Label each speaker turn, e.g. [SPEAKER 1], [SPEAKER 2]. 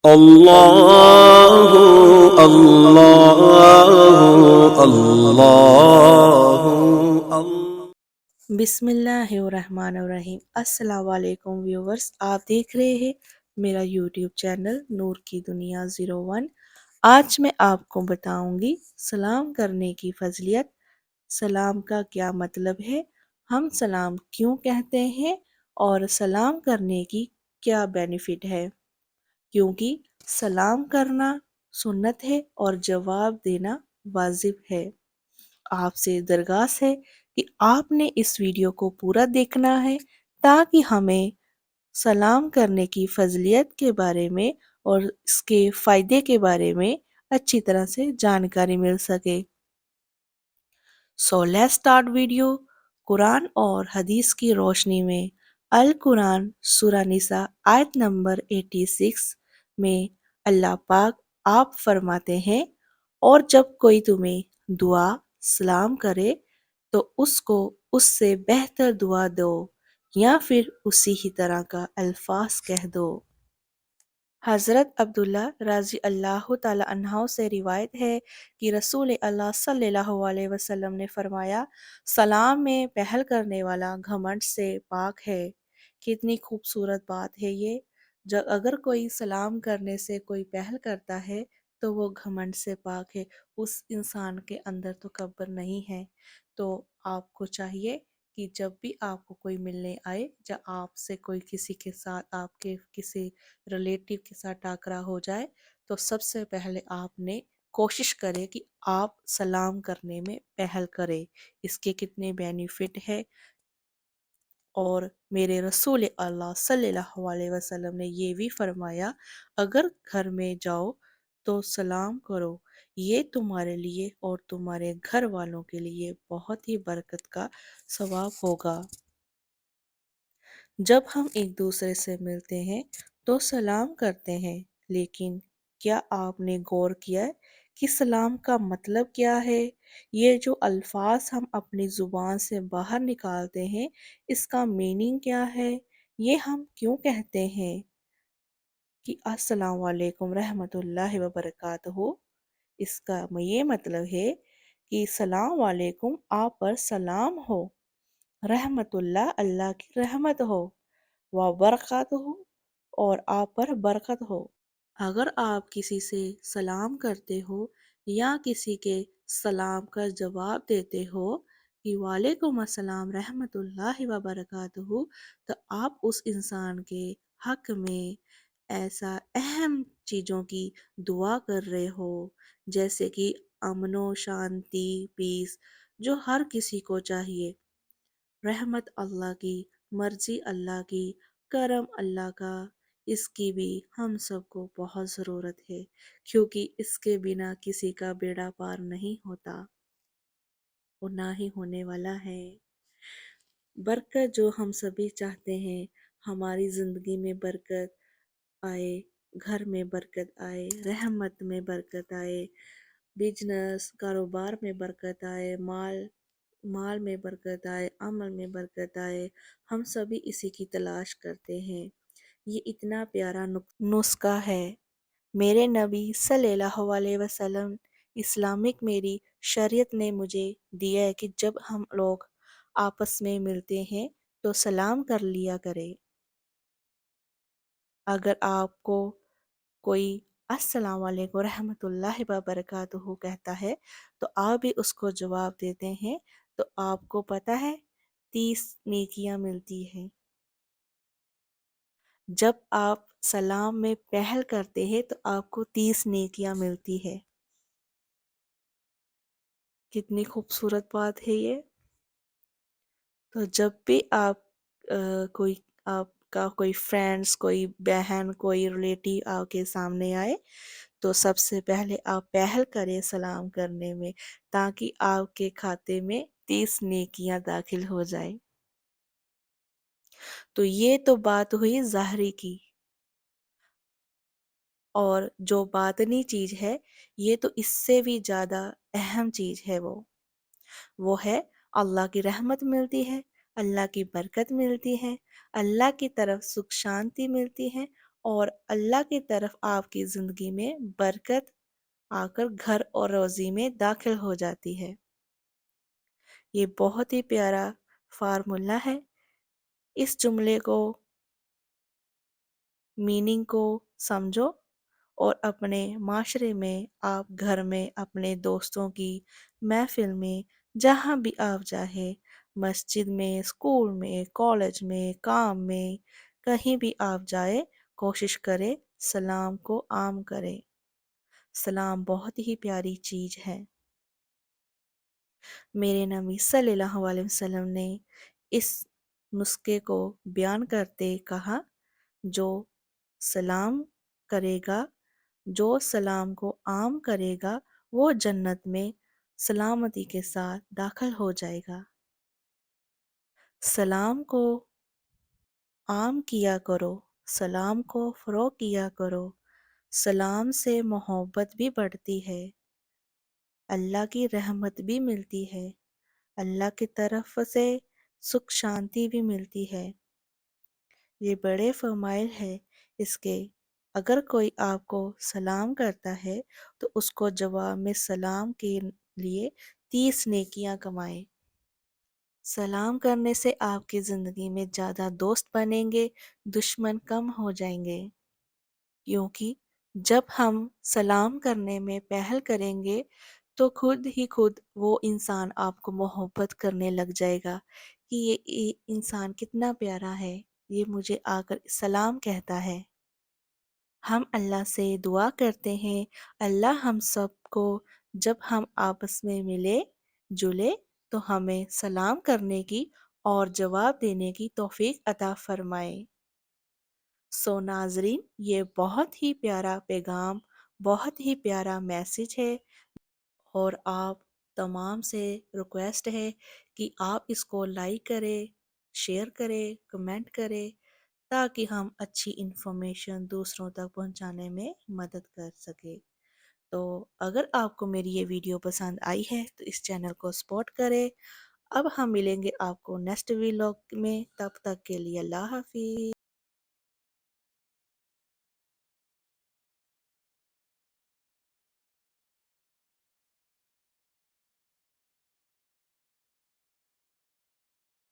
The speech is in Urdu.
[SPEAKER 1] اللہ اللہ اللہ
[SPEAKER 2] بسم اللہ الرحمن الرحیم۔ السلام علیکم ویورز، آپ دیکھ رہے ہیں میرا یوٹیوب چینل نور کی دنیا 01۔ آج میں آپ کو بتاؤں گی سلام کرنے کی فضیلت، سلام کا کیا مطلب ہے، ہم سلام کیوں کہتے ہیں اور سلام کرنے کی کیا بینیفٹ ہے، کیونکہ سلام کرنا سنت ہے اور جواب دینا واجب ہے۔ آپ سے درخواست ہے کہ آپ نے اس ویڈیو کو پورا دیکھنا ہے تاکہ ہمیں سلام کرنے کی فضیلت کے بارے میں اور اس کے فائدے کے بارے میں اچھی طرح سے جانکاری مل سکے۔ Let's start video. قرآن اور حدیث کی روشنی میں القرآن سورہ نساء آیت نمبر 86 میں اللہ پاک آپ فرماتے ہیں، اور جب کوئی تمہیں دعا سلام کرے تو اس کو اس سے بہتر دعا دو یا پھر اسی ہی طرح کا الفاظ کہہ دو۔ حضرت عبداللہ رضی اللہ تعالی عنہ سے روایت ہے کہ رسول اللہ صلی اللہ علیہ وسلم نے فرمایا، سلام میں پہل کرنے والا گھمنڈ سے پاک ہے۔ کتنی خوبصورت بات ہے یہ، جب اگر کوئی سلام کرنے سے کوئی پہل کرتا ہے تو وہ گھمنڈ سے پاک ہے، اس انسان کے اندر تو کبر نہیں ہے۔ تو آپ کو چاہیے کہ جب بھی آپ کو کوئی ملنے آئے یا آپ سے کوئی کسی کے ساتھ، آپ کے کسی ریلیٹیو کے ساتھ ٹاکرا ہو جائے تو سب سے پہلے آپ نے کوشش کرے کہ آپ سلام کرنے میں پہل کرے۔ اس کے کتنے بینیفٹ ہے، اور میرے رسول اللہ صلی اللہ علیہ وسلم نے یہ بھی فرمایا، اگر گھر میں جاؤ تو سلام کرو، یہ تمہارے لیے اور تمہارے گھر والوں کے لیے بہت ہی برکت کا ثواب ہوگا۔ جب ہم ایک دوسرے سے ملتے ہیں تو سلام کرتے ہیں، لیکن کیا آپ نے غور کیا ہے کہ سلام کا مطلب کیا ہے؟ یہ جو الفاظ ہم اپنی زبان سے باہر نکالتے ہیں، اس کا میننگ کیا ہے؟ یہ ہم کیوں کہتے ہیں کہ السلام علیکم رحمت اللہ وبرکاتہ؟ اس کا یہ مطلب ہے کہ السلام علیکم، آپ پر سلام ہو، رحمت اللہ، اللہ کی رحمت ہو، وبرکاتہ، اور آپ پر برکت ہو۔ اگر آپ کسی سے سلام کرتے ہو یا کسی کے سلام کا جواب دیتے ہو کہ وعلیکم السلام رحمت اللہ وبرکاتہ، تو آپ اس انسان کے حق میں ایسا اہم چیزوں کی دعا کر رہے ہو، جیسے کہ امن و شانتی، پیس، جو ہر کسی کو چاہیے۔ رحمت اللہ کی، مرضی اللہ کی، کرم اللہ کا، اس کی بھی ہم سب کو بہت ضرورت ہے، کیونکہ اس کے بنا کسی کا بیڑا پار نہیں ہوتا اور نہ ہی ہونے والا ہے۔ برکت جو ہم سبھی چاہتے ہیں، ہماری زندگی میں برکت آئے، گھر میں برکت آئے، رحمت میں برکت آئے، بزنس کاروبار میں برکت آئے، مال میں برکت آئے، عمل میں برکت آئے، ہم سبھی اسی کی تلاش کرتے ہیں۔ یہ اتنا پیارا نسخہ ہے، میرے نبی صلی اللہ علیہ وسلم، اسلامک میری شریعت نے مجھے دیا ہے کہ جب ہم لوگ آپس میں ملتے ہیں تو سلام کر لیا کرے۔ اگر آپ کو کوئی السلام علیکم رحمت اللہ وبرکاتہ کہتا ہے تو آپ بھی اس کو جواب دیتے ہیں، تو آپ کو پتہ ہے 30 نیکیاں ملتی ہیں۔ جب آپ سلام میں پہل کرتے ہیں تو آپ کو 30 نیکیاں ملتی ہے۔ کتنی خوبصورت بات ہے یہ۔ تو جب بھی آپ کا کوئی فرینڈس، کوئی بہن، کوئی ریلیٹیو آپ کے سامنے آئے تو سب سے پہلے آپ پہل کریں سلام کرنے میں، تاکہ آپ کے کھاتے میں 30 نیکیاں داخل ہو جائیں۔ تو یہ تو بات ہوئی ظاہری کی، اور جو باطنی چیز ہے یہ تو اس سے بھی زیادہ اہم چیز ہے، وہ ہے اللہ کی رحمت ملتی ہے، اللہ کی برکت ملتی ہے، اللہ کی طرف سکھ شانتی ملتی ہے، اور اللہ کی طرف آپ کی زندگی میں برکت آ کر گھر اور روزی میں داخل ہو جاتی ہے۔ یہ بہت ہی پیارا فارمولہ ہے۔ اس جملے کو میننگ کو سمجھو اور اپنے معاشرے میں، آپ گھر میں، اپنے دوستوں کی محفل میں، جہاں بھی آپ چاہیں، مسجد میں، اسکول میں، کالج میں، کام میں، کہیں بھی آپ جائیں، کوشش کریں سلام کو عام کریں۔ سلام بہت ہی پیاری چیز ہے۔ میرے نبی صلی اللہ علیہ وسلم نے اس نسخے کو بیان کرتے کہا، جو سلام کرے گا، جو سلام کو عام کرے گا، وہ جنت میں سلامتی کے ساتھ داخل ہو جائے گا۔ سلام کو عام کیا کرو، سلام کو فروغ کیا کرو۔ سلام سے محبت بھی بڑھتی ہے، اللہ کی رحمت بھی ملتی ہے، اللہ کی طرف سے سکھ شانتی بھی ملتی ہے۔ یہ بڑے فضائل ہے اس کے۔ اگر کوئی آپ کو سلام کرتا ہے تو اس کو جواب میں سلام کے لیے 30 نیکیاں کمائے۔ سلام کرنے سے آپ کی زندگی میں زیادہ دوست بنیں گے، دشمن کم ہو جائیں گے، کیونکہ جب ہم سلام کرنے میں پہل کریں گے تو خود ہی خود وہ انسان آپ کو محبت کرنے لگ جائے گا کہ یہ انسان کتنا پیارا ہے، یہ مجھے آ کر سلام کہتا ہے۔ ہم اللہ سے دعا کرتے ہیں اللہ ہم سب کو جب ہم آپس میں ملے جلے تو ہمیں سلام کرنے کی اور جواب دینے کی توفیق عطا فرمائے۔ ناظرین، یہ بہت ہی پیارا پیغام، بہت ہی پیارا میسج ہے، اور آپ تمام سے ریکویسٹ ہے کہ آپ اس کو لائک کریں، شیئر کریں، کمنٹ کریں، تاکہ ہم اچھی انفارمیشن دوسروں تک پہنچانے میں مدد کر سکیں۔ تو اگر آپ کو میری یہ ویڈیو پسند آئی ہے تو اس چینل کو سپورٹ کریں۔ اب ہم ملیں گے آپ کو نیکسٹ ویلاگ میں، تب تک کے لیے اللہ حافظ۔